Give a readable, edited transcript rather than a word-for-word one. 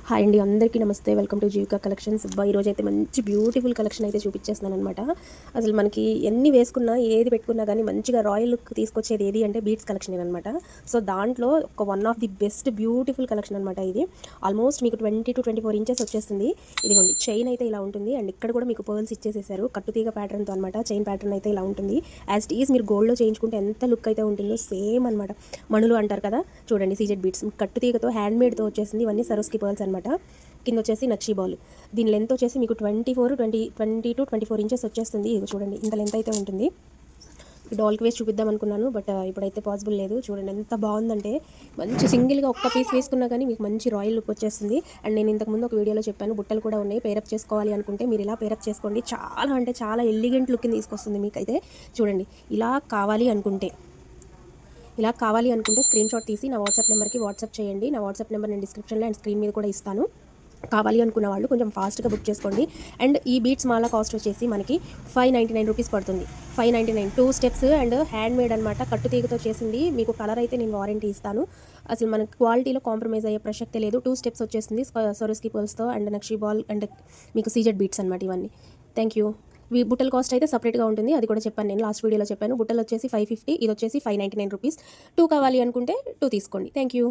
Hi అండి, అందరికీ నమస్తే. Welcome to Jeevika collections. ఈరోజు అయితే మంచి బ్యూటిఫుల్ కలెక్షన్ అయితే చూపించేస్తున్నాను అనమాట. అసలు మనకి ఎన్ని వేసుకున్నా ఏది పెట్టుకున్నా కానీ మంచిగా రాయల్ లుక్ తీసుకొచ్చేది ఏది అంటే బీట్స్ కలెక్షన్ అనమాట. సో దాంట్లో ఒక one of the best beautiful collection అనమాట ఇది. ఆల్మోస్ట్ మీకు 20 to 24 ఇంచెస్ వచ్చేస్తుంది. ఇదిగోండి, చైన్ అయితే ఇలా ఉంటుంది అండ్ ఇక్కడ కూడా మీకు పర్ల్స్ ఇచ్చేసేసారు కట్టుతీగ ప్యాటర్న్తో అనమాట. చైన్ ప్యాటర్న్ అయితే ఇలా ఉంటుంది. యాజ్ ఈజ్ మీరు గోల్డ్లో చేయించుకుంటే ఎంత లుక్ అయితే ఉంటుందో సేమ్ అనమాట. మణులు అంటారు కదా, చూడండి సీజెడ్ బీట్స్ కట్టుతీగతో హ్యాండ్మేడ్తో వచ్చేసింది. ఇవన్నీ సరోస్కి పర్ల్స్ అనమాట. కింద వచ్చేసి నక్షీ బాల్. దీని లెంత్ వచ్చేసి మీకు 20 to 24 ఇంచెస్ వచ్చేస్తుంది. ఇది చూడండి, ఇంత లెంత్ అయితే ఉంటుంది. డాల్కి వేసి చూపిద్దాం అనుకున్నాను, బట్ ఇప్పుడైతే పాసిబుల్ లేదు. చూడండి ఎంత బాగుందంటే, మంచి సింగిల్గా ఒక్క పీస్ వేసుకున్నా కానీ మీకు మంచి రాయల్ లుక్ వచ్చేస్తుంది. అండ్ నేను ఇంతకుముందు ఒక వీడియోలో చెప్పాను, బుట్టలు కూడా ఉన్నాయి. పేరప్ చేసుకోవాలి అనుకుంటే మీరు ఇలా పేరప్ చేసుకోండి. చాలా అంటే చాలా ఎలిగెంట్ లుక్ని తీసుకొస్తుంది మీకైతే. చూడండి, ఇలా కావాలి అనుకుంటే స్క్రీన్ షాట్ తీసి నా వాట్సాప్ నెంబర్కి వాట్సాప్ చేయండి. నా వాట్సాప్ నెంబర్ నేను డిస్క్రిప్షన్లో అండ్ స్క్రీన్ మీద కూడా ఇస్తాను. కావాలి అనుకున్న వాళ్ళు కొంచెం ఫాస్ట్గా బుక్ చేసుకోండి. అండ్ ఈ బీట్స్ మాల కాస్ట్ వచ్చేసి మనకి 599 రూపీస్ పడుతుంది. 599, 2 స్టెప్స్ అండ్ హ్యాండ్ మేడ్ అనమాట. కట్టుతీగతో చేసింది. మీకు కలర్ అయితే నేను వారంటీ ఇస్తాను. అసలు మనకి క్వాలిటీలో కాంప్రమైజ్ అయ్యే ప్రసక్తే లేదు. 2 స్టెప్స్ వచ్చేసింది సొరస్కి పర్ల్స్తో అండ్ నక్షీ బాల్ అండ్ మీకు సీజెడ్ బీట్స్ అనమాట ఇవన్నీ. Thank you. బుట్టల కాస్ట్ అయితే సపరేట్గా ఉంటుంది, అది కూడా చెప్పాను నేను లాస్ట్ వీడియోలో చెప్పాను. బుట్టలు వచ్చేసి 550, ఇది వచ్చేసి 599 రూపీస్. 2 కావాలి అనుకుంటే 2 తీసుకోండి. Thank you.